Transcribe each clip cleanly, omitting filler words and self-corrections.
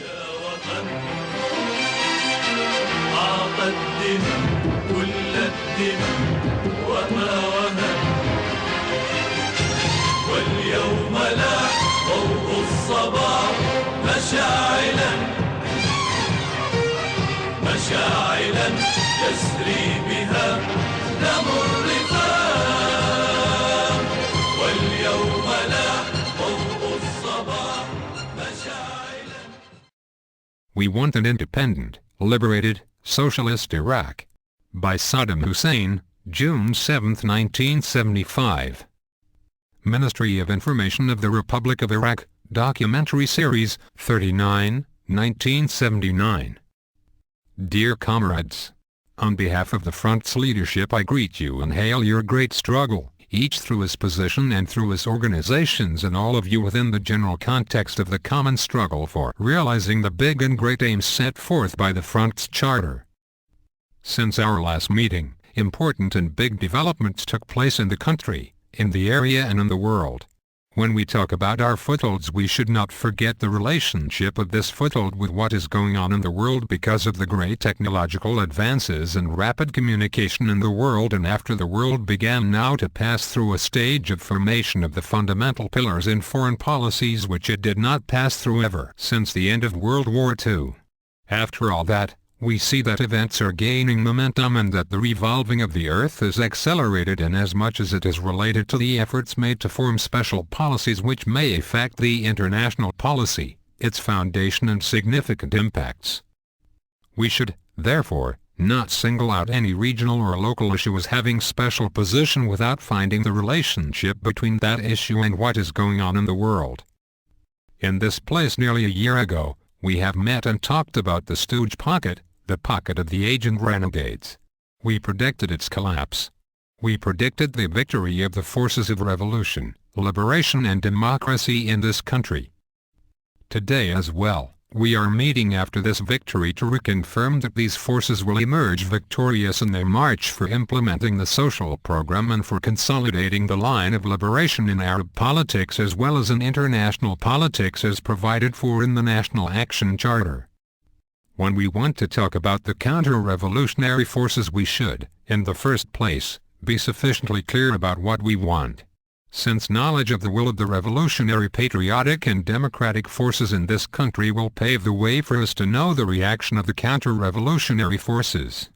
يا وطن أعطى الدماء كل الدماء وما وهن واليوم لاح ضوء الصباح مشاعلا يسري بها دم الرفاق واليوم لاح ضوء الصباح مشاعلا. We want an independent, liberated, socialist Iraq. By Saddam Hussein, June 7, 1975. Ministry of Information of the Republic of Iraq, Documentary Series, 39, 1979. Dear comrades, on behalf of the Front's leadership I greet you and hail your great struggle, each through his position and through his organizations and all of you within the general context of the common struggle for realizing the big and great aims set forth by the Front's charter. Since our last meeting, important and big developments took place in the country, in the area and in the world. When we talk about our footholds, we should not forget the relationship of this foothold with what is going on in the world because of the great technological advances and rapid communication in the world, and after the world began now to pass through a stage of formation of the fundamental pillars in foreign policies which it did not pass through ever since the end of World War II. After all that, we see that events are gaining momentum and that the revolving of the earth is accelerated inasmuch as it is related to the efforts made to form special policies which may affect the international policy, its foundation and significant impacts. We should, therefore, not single out any regional or local issue as having special position without finding the relationship between that issue and what is going on in the world. In this place nearly a year ago, we have met and talked about the Stooge pocket, the pocket of the agent renegades. We predicted its collapse. We predicted the victory of the forces of revolution, liberation and democracy in this country. Today as well, we are meeting after this victory to reconfirm that these forces will emerge victorious in their march for implementing the social program and for consolidating the line of liberation in Arab politics as well as in international politics as provided for in the National Action Charter. When we want to talk about the counter-revolutionary forces, we should, in the first place, be sufficiently clear about what we want. Since knowledge of the will of the revolutionary patriotic and democratic forces in this country will pave the way for us to know the reaction of the counter-revolutionary forces.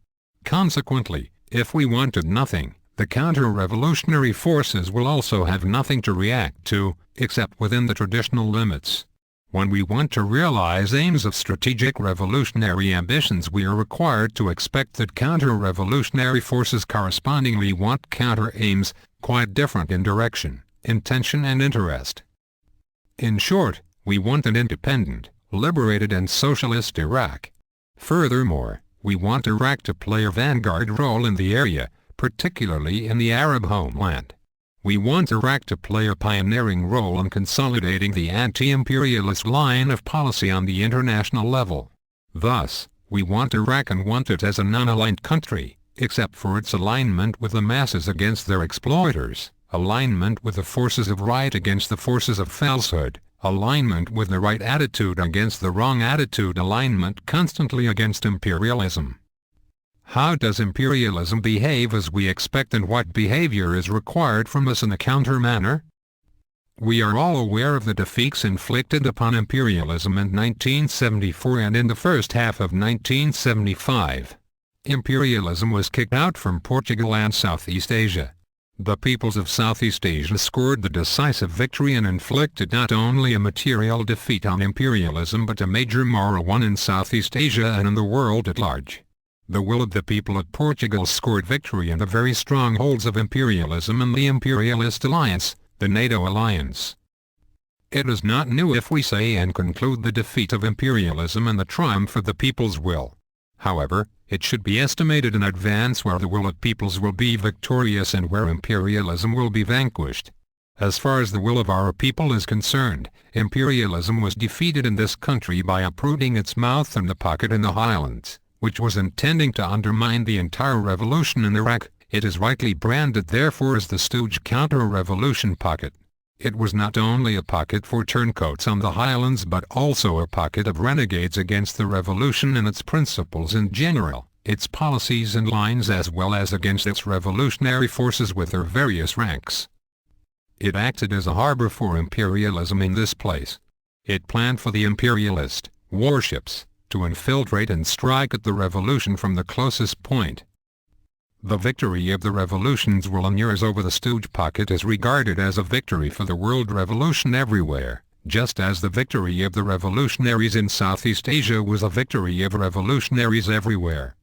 Consequently, if we wanted nothing, the counter-revolutionary forces will also have nothing to react to, except within the traditional limits. When we want to realize aims of strategic revolutionary ambitions, we are required to expect that counter-revolutionary forces correspondingly want counter-aims, quite different in direction, intention and interest. In short, we want an independent, liberated and socialist Iraq. Furthermore, we want Iraq to play a vanguard role in the area, particularly in the Arab homeland. We want Iraq to play a pioneering role in consolidating the anti-imperialist line of policy on the international level. Thus, we want Iraq and want it as a non-aligned country, except for its alignment with the masses against their exploiters, alignment with the forces of right against the forces of falsehood, alignment with the right attitude against the wrong attitude, alignment constantly against imperialism. How does imperialism behave as we expect, and what behavior is required from us in a counter manner? We are all aware of the defeats inflicted upon imperialism in 1974 and in the first half of 1975. Imperialism was kicked out from Portugal and Southeast Asia. The peoples of Southeast Asia scored the decisive victory and inflicted not only a material defeat on imperialism but a major moral one in Southeast Asia and in the world at large. The will of the people of Portugal scored victory in the very strongholds of imperialism and the imperialist alliance, the NATO alliance. It is not new if we say and conclude the defeat of imperialism and the triumph of the people's will. However, it should be estimated in advance where the will of peoples will be victorious and where imperialism will be vanquished. As far as the will of our people is concerned, imperialism was defeated in this country by uprooting its mouth and the pocket in the highlands, which was intending to undermine the entire revolution in Iraq. It is rightly branded therefore as the Stooge counter-revolution pocket. It was not only a pocket for turncoats on the highlands but also a pocket of renegades against the revolution and its principles in general, its policies and lines, as well as against its revolutionary forces with their various ranks. It acted as a harbor for imperialism in this place. It planned for the imperialist warships to infiltrate and strike at the revolution from the closest point. The victory of the revolution's years over the Stooge Pocket is regarded as a victory for the world revolution everywhere, just as the victory of the revolutionaries in Southeast Asia was a victory of revolutionaries everywhere.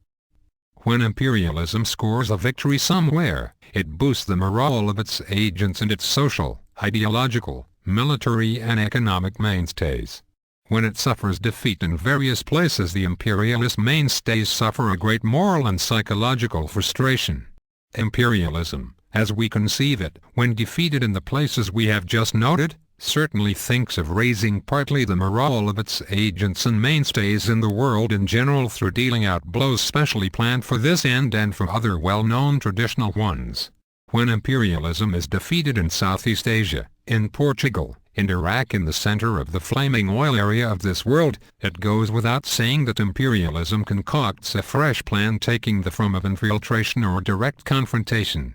When imperialism scores a victory somewhere, it boosts the morale of its agents and its social, ideological, military and economic mainstays. When it suffers defeat in various places, the imperialist mainstays suffer a great moral and psychological frustration. Imperialism, as we conceive it, when defeated in the places we have just noted, certainly thinks of raising partly the morale of its agents and mainstays in the world in general through dealing out blows specially planned for this end and for other well-known traditional ones. When imperialism is defeated in Southeast Asia, in Portugal, in Iraq, in the center of the flaming oil area of this world, it goes without saying that imperialism concocts a fresh plan taking the form of infiltration or direct confrontation.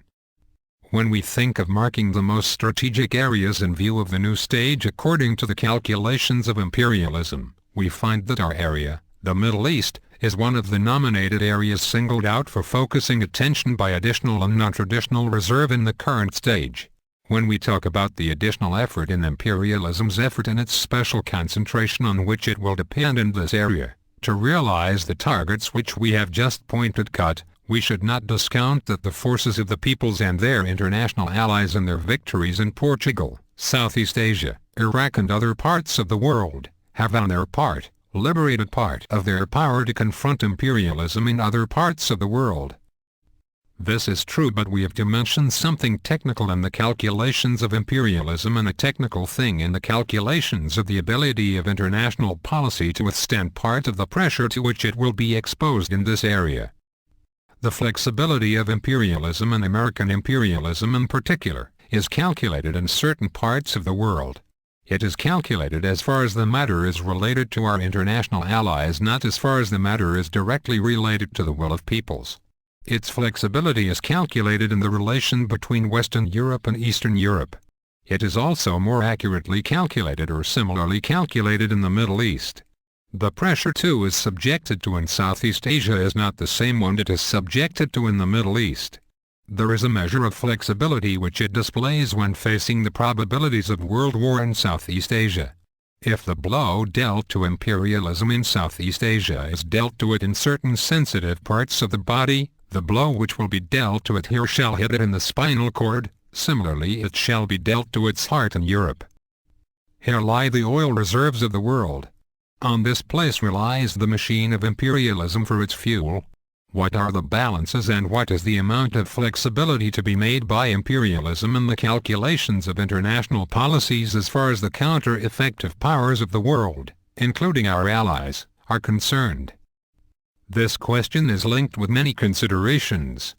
When we think of marking the most strategic areas in view of the new stage according to the calculations of imperialism, we find that our area, the Middle East, is one of the nominated areas singled out for focusing attention by additional and non-traditional reserve in the current stage. When we talk about the additional effort in imperialism's effort and its special concentration on which it will depend in this area, to realize the targets which we have just pointed out, we should not discount that the forces of the peoples and their international allies in their victories in Portugal, Southeast Asia, Iraq and other parts of the world, have on their part, liberated part of their power to confront imperialism in other parts of the world. This is true, but we have to mention something technical in the calculations of imperialism and a technical thing in the calculations of the ability of international policy to withstand part of the pressure to which it will be exposed in this area. The flexibility of imperialism, and American imperialism in particular, is calculated in certain parts of the world. It is calculated as far as the matter is related to our international allies, not as far as the matter is directly related to the will of peoples. Its flexibility is calculated in the relation between Western Europe and Eastern Europe. It is also more accurately calculated or similarly calculated in the Middle East. The pressure too is subjected to in Southeast Asia is not the same one it is subjected to in the Middle East. There is a measure of flexibility which it displays when facing the probabilities of world war in Southeast Asia. If the blow dealt to imperialism in Southeast Asia is dealt to it in certain sensitive parts of the body, the blow which will be dealt to it here shall hit it in the spinal cord. Similarly it shall be dealt to its heart in Europe. Here lie the oil reserves of the world. On this place relies the machine of imperialism for its fuel. What are the balances and what is the amount of flexibility to be made by imperialism in the calculations of international policies as far as the counter-effective powers of the world, including our allies, are concerned? This question is linked with many considerations.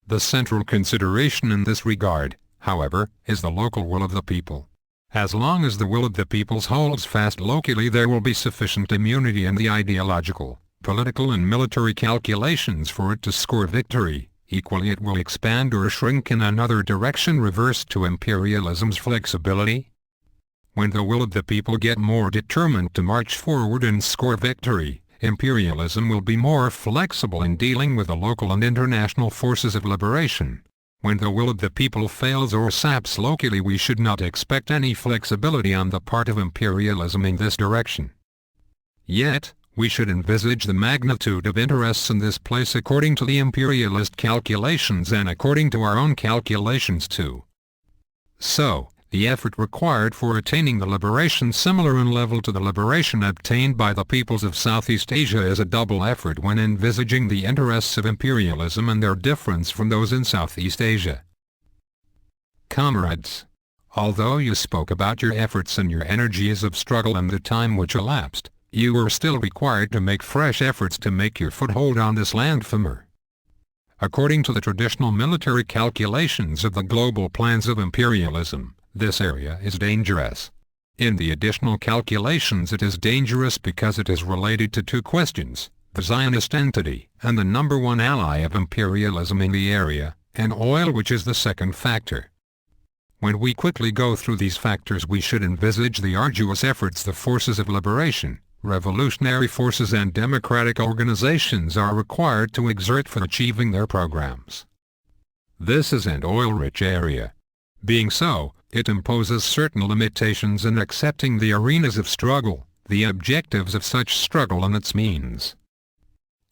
The central consideration in this regard, however, is the local will of the people. As long as the will of the peoples holds fast locally, there will be sufficient immunity in the ideological, political and military calculations for it to score victory. Equally it will expand or shrink in another direction reverse to imperialism's flexibility. When the will of the people get more determined to march forward and score victory, imperialism will be more flexible in dealing with the local and international forces of liberation. When the will of the people fails or saps locally, we should not expect any flexibility on the part of imperialism in this direction. Yet, we should envisage the magnitude of interests in this place according to the imperialist calculations and according to our own calculations too. So, the effort required for attaining the liberation similar in level to the liberation obtained by the peoples of Southeast Asia is a double effort when envisaging the interests of imperialism and their difference from those in Southeast Asia. Comrades, although you spoke about your efforts and your energies of struggle and the time which elapsed, you were still required to make fresh efforts to make your foothold on this land firmer. According to the traditional military calculations of the global plans of imperialism, This area is dangerous. In the additional calculations, it is dangerous because it is related to two questions: the Zionist entity and the number one ally of imperialism in the area, and oil, which is the second factor. When we quickly go through these factors, we should envisage the arduous efforts the forces of liberation, revolutionary forces and democratic organizations are required to exert for achieving their programs. This is an oil-rich area. Being so, it imposes certain limitations in accepting the arenas of struggle, the objectives of such struggle and its means.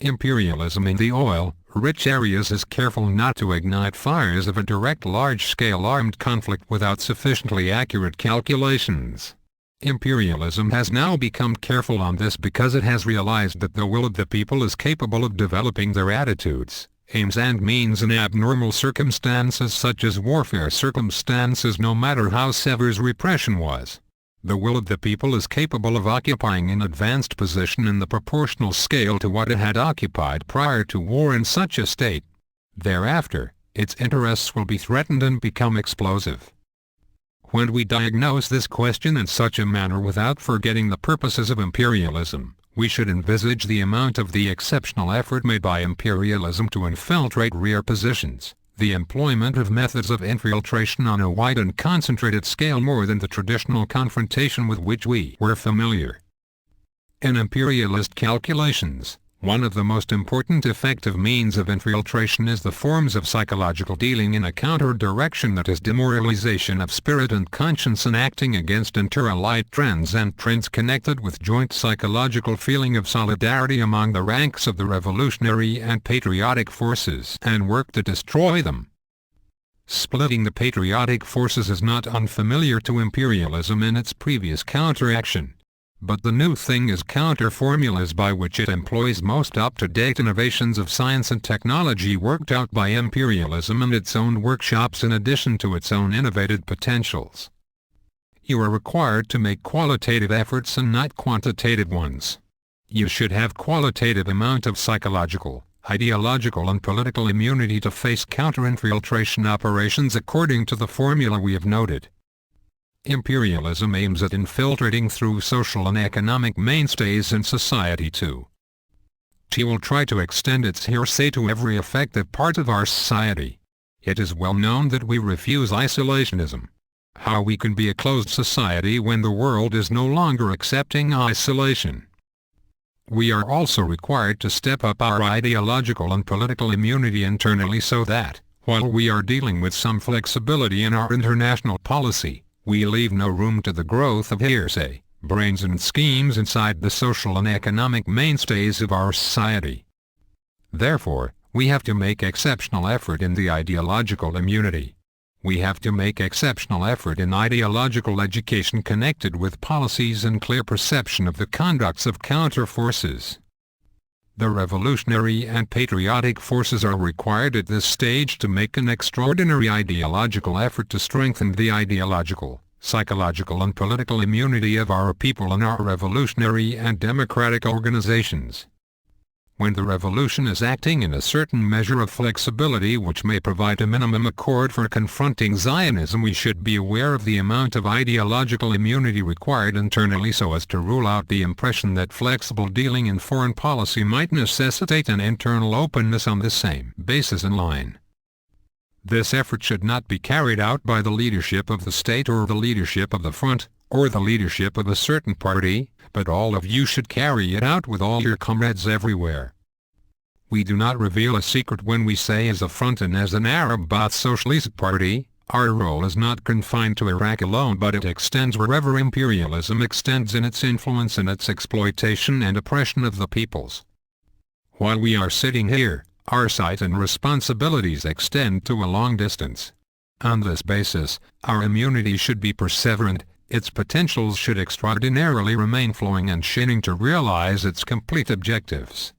Imperialism in the oil-rich areas is careful not to ignite fires of a direct large-scale armed conflict without sufficiently accurate calculations. Imperialism has now become careful on this because it has realized that the will of the people is capable of developing their attitudes, aims and means in abnormal circumstances such as warfare circumstances, no matter how severe repression was. The will of the people is capable of occupying an advanced position in the proportional scale to what it had occupied prior to war in such a state. Thereafter, its interests will be threatened and become explosive. When we diagnose this question in such a manner without forgetting the purposes of imperialism, we should envisage the amount of the exceptional effort made by imperialism to infiltrate rear positions, the employment of methods of infiltration on a wide and concentrated scale more than the traditional confrontation with which we were familiar. In imperialist calculations, one of the most important effective means of infiltration is the forms of psychological dealing in a counter-direction, that is demoralization of spirit and conscience, and acting against inter-allied trends and trends connected with joint psychological feeling of solidarity among the ranks of the revolutionary and patriotic forces, and work to destroy them. Splitting the patriotic forces is not unfamiliar to imperialism in its previous counteraction. But the new thing is counter-formulas by which it employs most up-to-date innovations of science and technology worked out by imperialism in its own workshops in addition to its own innovative potentials. You are required to make qualitative efforts and not quantitative ones. You should have qualitative amount of psychological, ideological and political immunity to face counter-infiltration operations according to the formula we have noted. Imperialism aims at infiltrating through social and economic mainstays in society too. It will try to extend its hearsay to every effective part of our society. It is well known that we refuse isolationism. How we can be a closed society when the world is no longer accepting isolation? We are also required to step up our ideological and political immunity internally so that, while we are dealing with some flexibility in our international policy, we leave no room to the growth of hearsay, brains and schemes inside the social and economic mainstays of our society. Therefore, we have to make exceptional effort in the ideological immunity. We have to make exceptional effort in ideological education connected with policies and clear perception of the conducts of counter-forces. The revolutionary and patriotic forces are required at this stage to make an extraordinary ideological effort to strengthen the ideological, psychological and political immunity of our people and our revolutionary and democratic organizations. When the revolution is acting in a certain measure of flexibility which may provide a minimum accord for confronting Zionism, we should be aware of the amount of ideological immunity required internally so as to rule out the impression that flexible dealing in foreign policy might necessitate an internal openness on the same basis and line. This effort should not be carried out by the leadership of the state or the leadership of the front, or the leadership of a certain party, but all of you should carry it out with all your comrades everywhere. We do not reveal a secret when we say as a front and as an Arab Baath Socialist party, our role is not confined to Iraq alone, but it extends wherever imperialism extends in its influence and its exploitation and oppression of the peoples. While we are sitting here, our sight and responsibilities extend to a long distance. On this basis, our immunity should be perseverant, its potentials should extraordinarily remain flowing and shining to realize its complete objectives.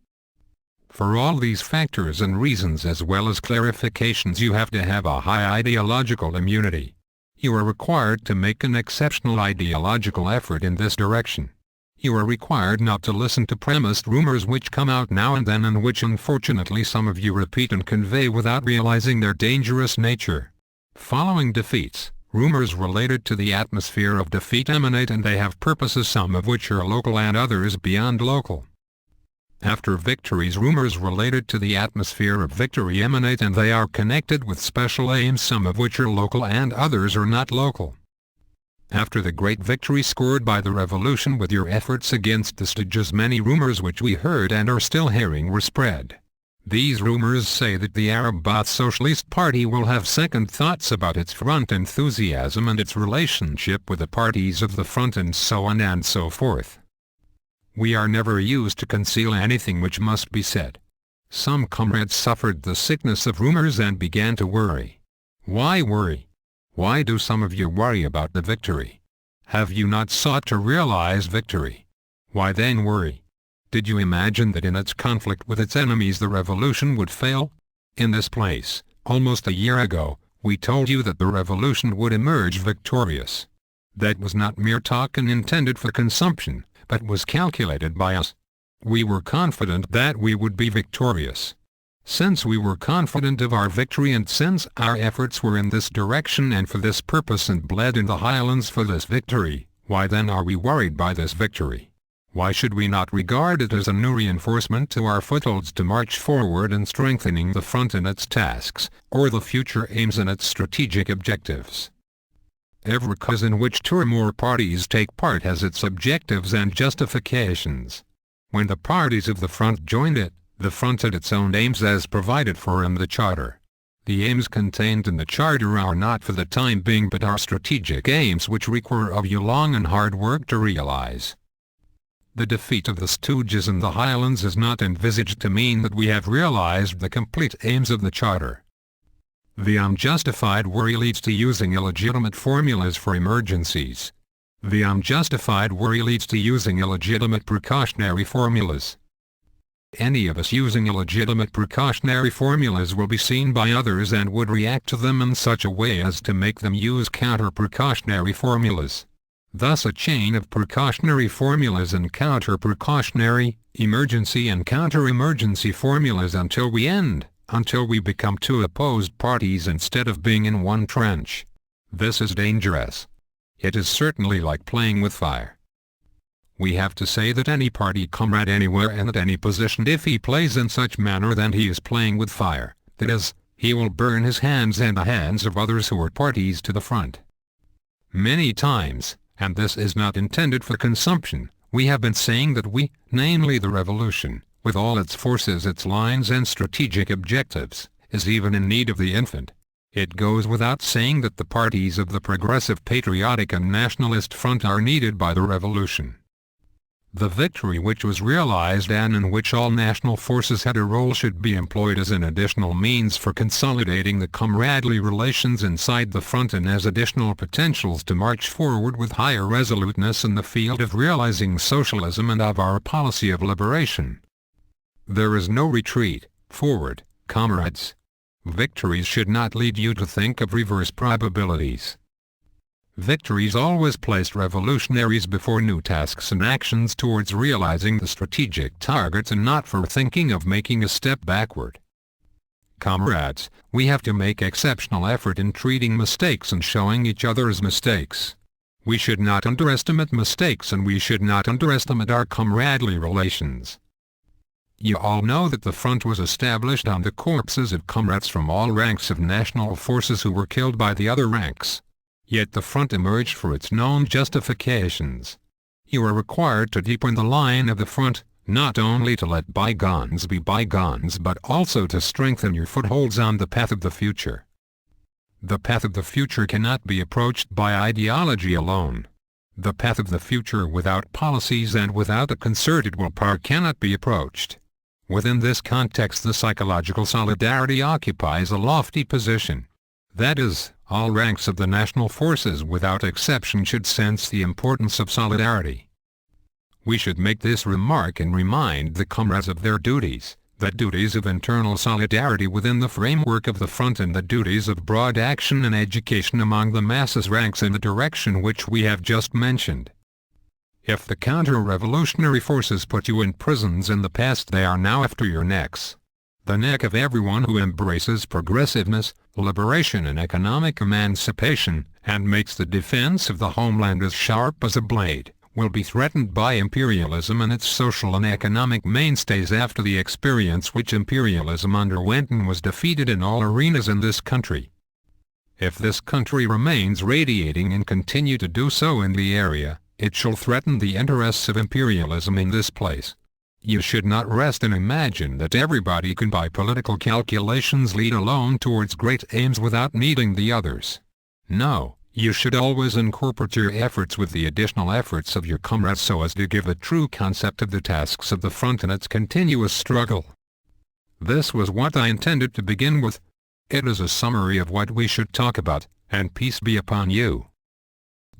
For all these factors and reasons as well as clarifications, you have to have a high ideological immunity. You are required to make an exceptional ideological effort in this direction. You are required not to listen to premised rumors which come out now and then and which unfortunately some of you repeat and convey without realizing their dangerous nature. Following defeats, Rumors related to the atmosphere of defeat emanate, and they have purposes, some of which are local and others beyond local. After victories, rumors related to the atmosphere of victory emanate, and they are connected with special aims, some of which are local and others are not local. After the great victory scored by the revolution with your efforts against the stooges, many rumors which we heard and are still hearing were spread. These rumors say that the Arab Baath Socialist Party will have second thoughts about its front enthusiasm and its relationship with the parties of the front, and so on and so forth. We are never used to conceal anything which must be said. Some comrades suffered the sickness of rumors and began to worry. Why worry? Why do some of you worry about the victory? Have you not sought to realize victory? Why then worry? Did you imagine that in its conflict with its enemies the revolution would fail? In this place, almost a year ago, we told you that the revolution would emerge victorious. That was not mere talk and intended for consumption, but was calculated by us. We were confident that we would be victorious. Since we were confident of our victory, and since our efforts were in this direction and for this purpose and bled in the highlands for this victory, why then are we worried by this victory? Why should we not regard it as a new reinforcement to our footholds to march forward in strengthening the front in its tasks, or the future aims and its strategic objectives? Every cause in which two or more parties take part has its objectives and justifications. When the parties of the front joined it, the front had its own aims as provided for in the Charter. The aims contained in the Charter are not for the time being but are strategic aims which require of you long and hard work to realize. The defeat of the stooges in the highlands is not envisaged to mean that we have realized the complete aims of the Charter. The unjustified worry leads to using illegitimate formulas for emergencies. The unjustified worry leads to using illegitimate precautionary formulas. Any of us using illegitimate precautionary formulas will be seen by others and would react to them in such a way as to make them use counter-precautionary formulas. Thus a chain of precautionary formulas and counter-precautionary, emergency and counter-emergency formulas until we become two opposed parties instead of being in one trench. This is dangerous. It is certainly like playing with fire. We have to say that any party comrade anywhere and at any position, if he plays in such manner, then he is playing with fire, that is, he will burn his hands and the hands of others who are parties to the front. Many times, and this is not intended for consumption, we have been saying that we, namely the revolution, with all its forces, its lines and strategic objectives, is even in need of the infant. It goes without saying that the parties of the Progressive, Patriotic and Nationalist Front are needed by the revolution. The victory which was realized and in which all national forces had a role should be employed as an additional means for consolidating the comradely relations inside the front and as additional potentials to march forward with higher resoluteness in the field of realizing socialism and of our policy of liberation. There is no retreat forward, comrades. Victories should not lead you to think of reverse probabilities. Victories always placed revolutionaries before new tasks and actions towards realizing the strategic targets and not for thinking of making a step backward. Comrades, we have to make exceptional effort in treating mistakes and showing each other as mistakes. We should not underestimate mistakes, and we should not underestimate our comradely relations. You all know that the front was established on the corpses of comrades from all ranks of national forces who were killed by the other ranks. Yet the front emerged for its known justifications. You are required to deepen the line of the front, not only to let bygones be bygones but also to strengthen your footholds on the path of the future. The path of the future cannot be approached by ideology alone. The path of the future without policies and without a concerted willpower cannot be approached. Within this context, the psychological solidarity occupies a lofty position. That is, all ranks of the national forces without exception should sense the importance of solidarity. We should make this remark and remind the comrades of their duties, the duties of internal solidarity within the framework of the front and the duties of broad action and education among the masses ranks in the direction which we have just mentioned. If the counter-revolutionary forces put you in prisons in the past, they are now after your necks. the neck of everyone who embraces progressiveness, liberation and economic emancipation, and makes the defense of the homeland as sharp as a blade, will be threatened by imperialism and its social and economic mainstays after the experience which imperialism underwent and was defeated in all arenas in this country. If this country remains radiating and continue to do so in the area, it shall threaten the interests of imperialism in this place. You should not rest and imagine that everybody can by political calculations lead alone towards great aims without needing the others. No, you should always incorporate your efforts with the additional efforts of your comrades so as to give a true concept of the tasks of the front and its continuous struggle. This was what I intended to begin with. It is a summary of what we should talk about, and peace be upon you.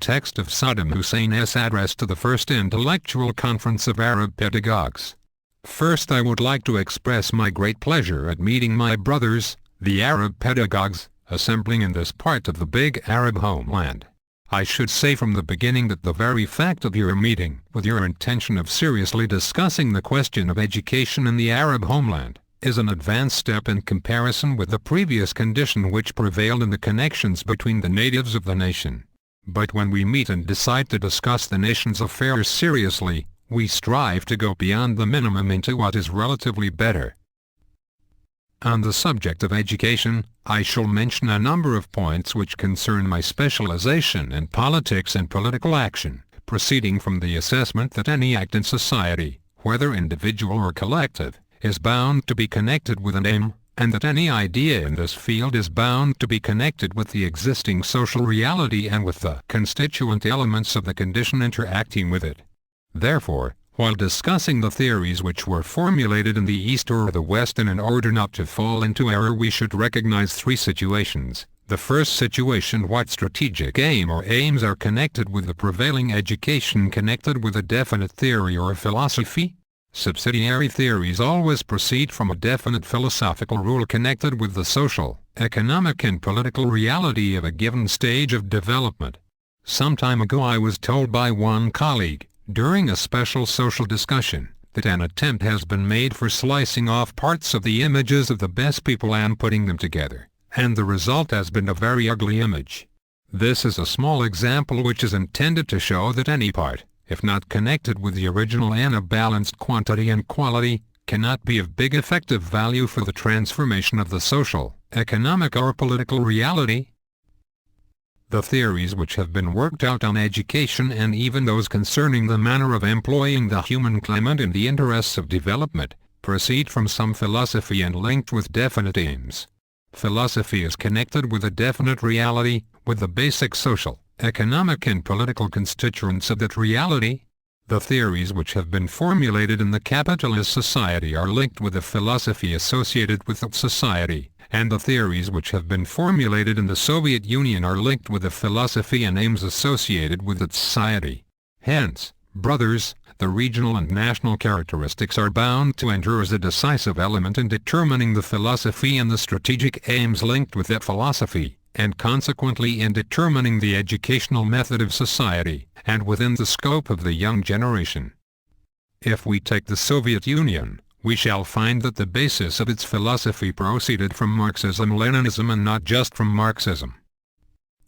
Text of Saddam Hussein's address to the First Intellectual Conference of Arab Pedagogues. First, I would like to express my great pleasure at meeting my brothers, the Arab pedagogues, assembling in this part of the big Arab homeland. I should say from the beginning that the very fact of your meeting with your intention of seriously discussing the question of education in the Arab homeland is an advanced step in comparison with the previous condition which prevailed in the connections between the natives of the nation. But when we meet and decide to discuss the nation's affairs seriously, we strive to go beyond the minimum into what is relatively better. On the subject of education, I shall mention a number of points which concern my specialization in politics and political action, proceeding from the assessment that any act in society, whether individual or collective, is bound to be connected with an aim, and that any idea in this field is bound to be connected with the existing social reality and with the constituent elements of the condition interacting with it. Therefore, while discussing the theories which were formulated in the East or the West, and in order not to fall into error, we should recognize three situations. The first situation: what strategic aim or aims are connected with the prevailing education connected with a definite theory or a philosophy? Subsidiary theories always proceed from a definite philosophical rule connected with the social, economic and political reality of a given stage of development. Some time ago I was told by one colleague, during a special social discussion, that an attempt has been made for slicing off parts of the images of the best people and putting them together, and the result has been a very ugly image. This is a small example which is intended to show that any part, if not connected with the original and a balanced quantity and quality, cannot be of big effective value for the transformation of the social, economic or political reality. The theories which have been worked out on education, and even those concerning the manner of employing the human climate in the interests of development, proceed from some philosophy and linked with definite aims. Philosophy is connected with a definite reality, with the basic social, economic and political constituents of that reality. The theories which have been formulated in the capitalist society are linked with the philosophy associated with that society, and the theories which have been formulated in the Soviet Union are linked with the philosophy and aims associated with its society. Hence, brothers, the regional and national characteristics are bound to enter as a decisive element in determining the philosophy and the strategic aims linked with that philosophy, and consequently in determining the educational method of society, and within the scope of the young generation. If we take the Soviet Union, we shall find that the basis of its philosophy proceeded from Marxism-Leninism and not just from Marxism.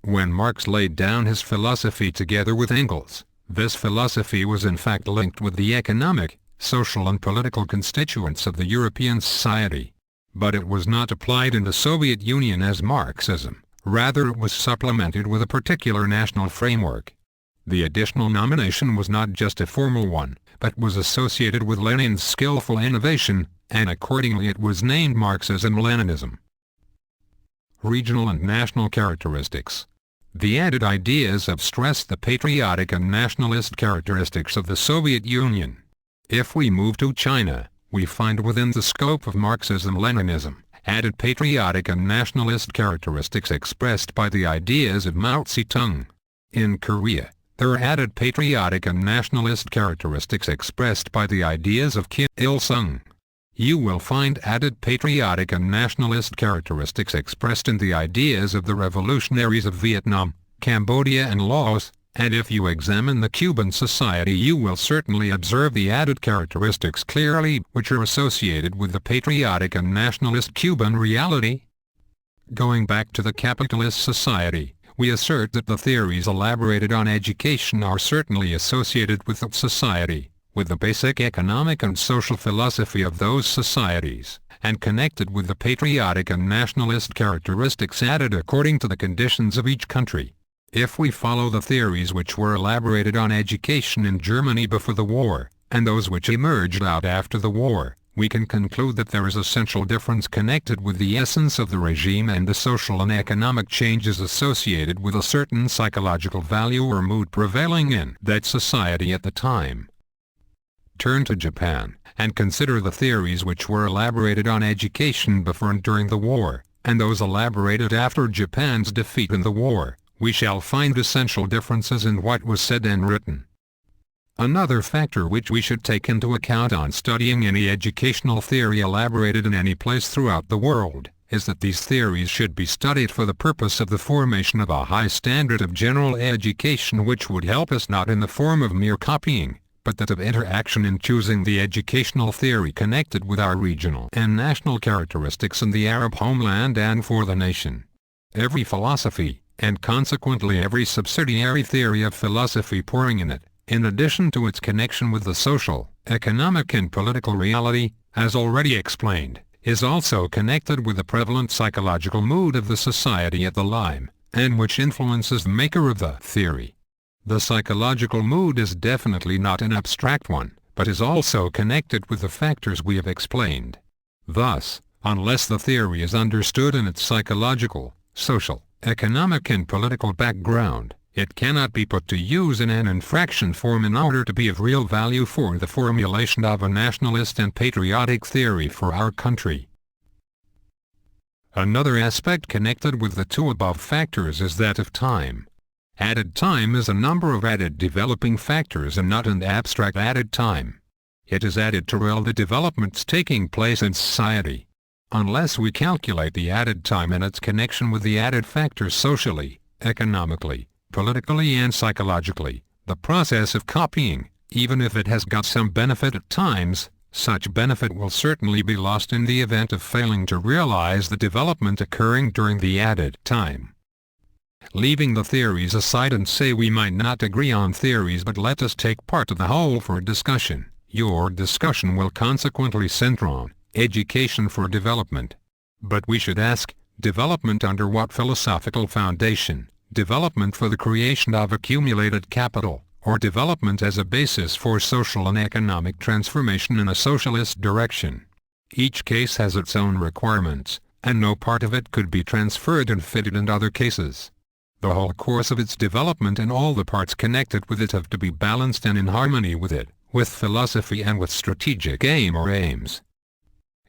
When Marx laid down his philosophy together with Engels, this philosophy was in fact linked with the economic, social and political constituents of the European society. But it was not applied in the Soviet Union as Marxism, rather it was supplemented with a particular national framework. The additional nomination was not just a formal one, but was associated with Lenin's skillful innovation, and accordingly it was named Marxism-Leninism. Regional and national characteristics. The added ideas have stressed the patriotic and nationalist characteristics of the Soviet Union. If we move to China, we find within the scope of Marxism-Leninism, added patriotic and nationalist characteristics expressed by the ideas of Mao Zedong. In Korea, there are added patriotic and nationalist characteristics expressed by the ideas of Kim Il-sung. You will find added patriotic and nationalist characteristics expressed in the ideas of the revolutionaries of Vietnam, Cambodia and Laos, and if you examine the Cuban society you will certainly observe the added characteristics clearly which are associated with the patriotic and nationalist Cuban reality. Going back to the capitalist society, we assert that the theories elaborated on education are certainly associated with that society, with the basic economic and social philosophy of those societies, and connected with the patriotic and nationalist characteristics added according to the conditions of each country. If we follow the theories which were elaborated on education in Germany before the war, and those which emerged out after the war, we can conclude that there is essential difference connected with the essence of the regime and the social and economic changes associated with a certain psychological value or mood prevailing in that society at the time. Turn to Japan, and consider the theories which were elaborated on education before and during the war, and those elaborated after Japan's defeat in the war. We shall find essential differences in what was said and written. Another factor which we should take into account on studying any educational theory elaborated in any place throughout the world, is that these theories should be studied for the purpose of the formation of a high standard of general education which would help us not in the form of mere copying, but that of interaction in choosing the educational theory connected with our regional and national characteristics in the Arab homeland and for the nation. Every philosophy, and consequently every subsidiary theory of philosophy pouring in it, in addition to its connection with the social, economic and political reality, as already explained, is also connected with the prevalent psychological mood of the society at the time, and which influences the maker of the theory. The psychological mood is definitely not an abstract one, but is also connected with the factors we have explained. Thus, unless the theory is understood in its psychological, social, economic and political background, it cannot be put to use in an infraction form in order to be of real value for the formulation of a nationalist and patriotic theory for our country. Another aspect connected with the two above factors is that of time. Added time is a number of added developing factors and not an abstract added time. It is added to all the developments taking place in society. Unless we calculate the added time and its connection with the added factors socially, economically, politically and psychologically, the process of copying, even if it has got some benefit at times, such benefit will certainly be lost in the event of failing to realize the development occurring during the added time. Leaving the theories aside and say we might not agree on theories but let us take part of the whole for discussion, your discussion will consequently center on education for development. But we should ask, development under what philosophical foundation? Development for the creation of accumulated capital, or development as a basis for social and economic transformation in a socialist direction? Each case has its own requirements, and no part of it could be transferred and fitted in other cases. The whole course of its development and all the parts connected with it have to be balanced and in harmony with it, with philosophy and with strategic aim or aims.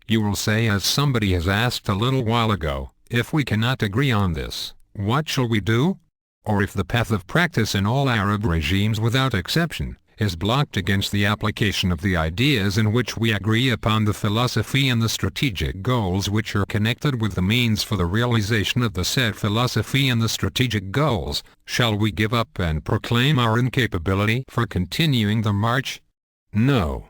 You will say, as somebody has asked a little while ago, if we cannot agree on this, what shall we do? Or if the path of practice in all Arab regimes without exception, is blocked against the application of the ideas in which we agree upon the philosophy and the strategic goals which are connected with the means for the realization of the said philosophy and the strategic goals, shall we give up and proclaim our incapability for continuing the march? No.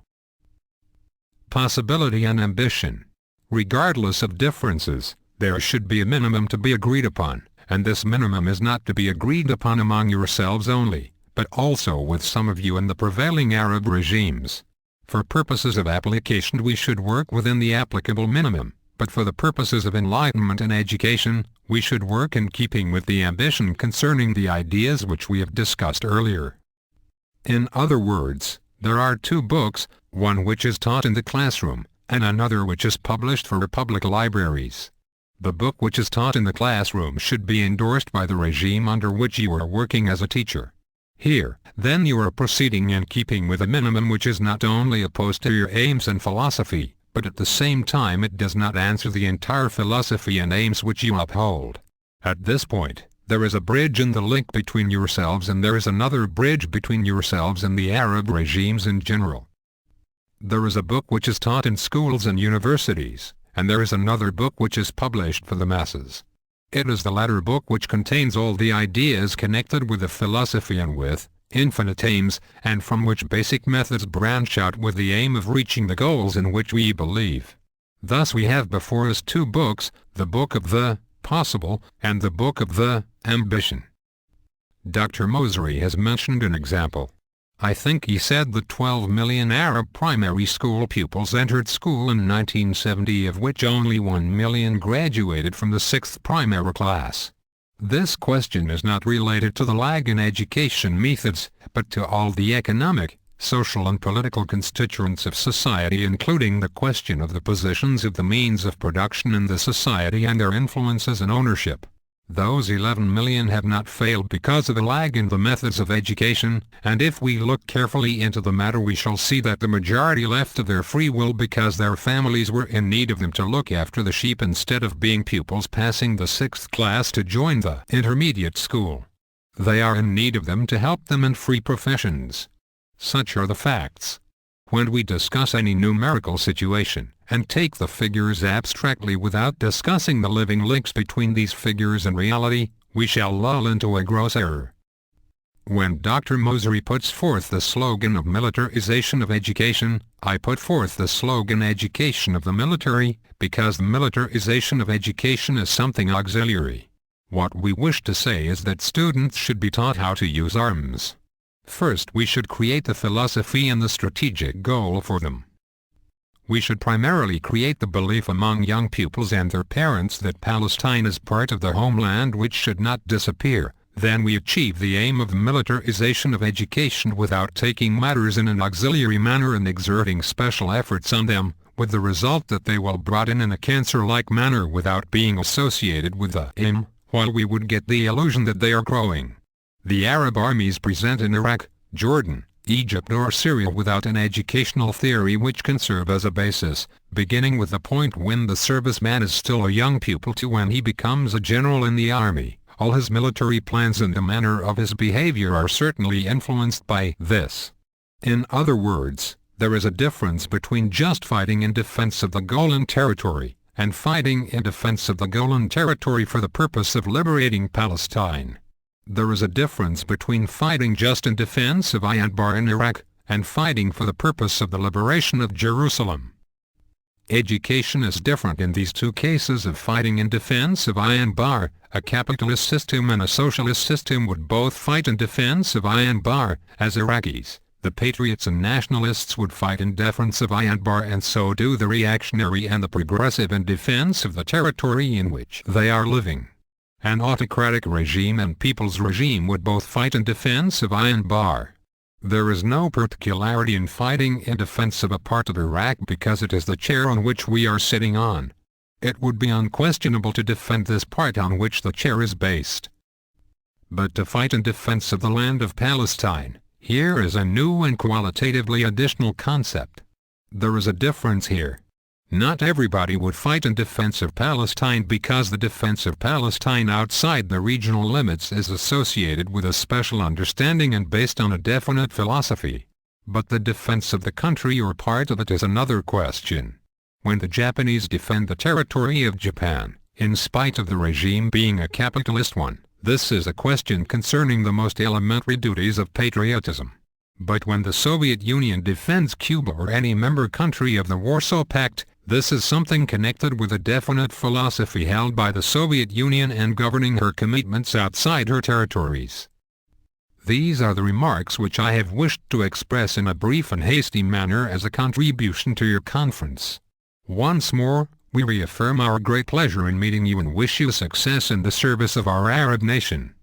Possibility and ambition. Regardless of differences, there should be a minimum to be agreed upon, and this minimum is not to be agreed upon among yourselves only, but also with some of you in the prevailing Arab regimes. For purposes of application we should work within the applicable minimum, but for the purposes of enlightenment and education, we should work in keeping with the ambition concerning the ideas which we have discussed earlier. In other words, there are two books, one which is taught in the classroom, and another which is published for public libraries. The book which is taught in the classroom should be endorsed by the regime under which you are working as a teacher. Here, then you are proceeding in keeping with a minimum which is not only opposed to your aims and philosophy, but at the same time it does not answer the entire philosophy and aims which you uphold. At this point, there is a bridge in the link between yourselves and there is another bridge between yourselves and the Arab regimes in general. There is a book which is taught in schools and universities, and there is another book which is published for the masses. It is the latter book which contains all the ideas connected with the philosophy and with infinite aims, and from which basic methods branch out with the aim of reaching the goals in which we believe. Thus we have before us two books, the Book of the Possible and the Book of the Ambition. Dr. Mosery has mentioned an example. I think he said that 12 million Arab primary school pupils entered school in 1970, of which only 1 million graduated from the 6th primary class. This question is not related to the lag in education methods, but to all the economic, social and political constituents of society, including the question of the positions of the means of production in the society and their influences and ownership. Those 11 million have not failed because of a lag in the methods of education, and if we look carefully into the matter we shall see that the majority left of their free will because their families were in need of them to look after the sheep instead of being pupils passing the 6th class to join the intermediate school. They are in need of them to help them in free professions. Such are the facts. When we discuss any numerical situation, and take the figures abstractly without discussing the living links between these figures and reality, we shall lull into a gross error. When Dr. Mosery puts forth the slogan of militarization of education, I put forth the slogan education of the military, because the militarization of education is something auxiliary. What we wish to say is that students should be taught how to use arms. First we should create the philosophy and the strategic goal for them. We should primarily create the belief among young pupils and their parents that Palestine is part of the homeland which should not disappear. Then we achieve the aim of militarization of education without taking matters in an auxiliary manner and exerting special efforts on them, with the result that they will be brought in a cancer-like manner without being associated with the aim, while we would get the illusion that they are growing. The Arab armies present in Iraq, Jordan, Egypt or Syria without an educational theory which can serve as a basis, beginning with the point when the serviceman is still a young pupil to when he becomes a general in the army. All his military plans and the manner of his behavior are certainly influenced by this. In other words, there is a difference between just fighting in defense of the Golan Territory, and fighting in defense of the Golan Territory for the purpose of liberating Palestine. There is a difference between fighting just in defense of Ayan-Bar in Iraq, and fighting for the purpose of the liberation of Jerusalem. Education is different in these two cases of fighting in defense of Ayan-Bar. A capitalist system and a socialist system would both fight in defense of Ayan-Bar, as Iraqis, the patriots and nationalists would fight in defense of Ayan-Bar, and so do the reactionary and the progressive in defense of the territory in which they are living. An autocratic regime and people's regime would both fight in defense of Ayan-Bar. There is no particularity in fighting in defense of a part of Iraq because it is the chair on which we are sitting on. It would be unquestionable to defend this part on which the chair is based. But to fight in defense of the land of Palestine, here is a new and qualitatively additional concept. There is a difference here. Not everybody would fight in defense of Palestine because the defense of Palestine outside the regional limits is associated with a special understanding and based on a definite philosophy. But the defense of the country or part of it is another question. When the Japanese defend the territory of Japan, in spite of the regime being a capitalist one, this is a question concerning the most elementary duties of patriotism. But when the Soviet Union defends Cuba or any member country of the Warsaw Pact, this is something connected with a definite philosophy held by the Soviet Union and governing her commitments outside her territories. These are the remarks which I have wished to express in a brief and hasty manner as a contribution to your conference. Once more, we reaffirm our great pleasure in meeting you and wish you success in the service of our Arab nation.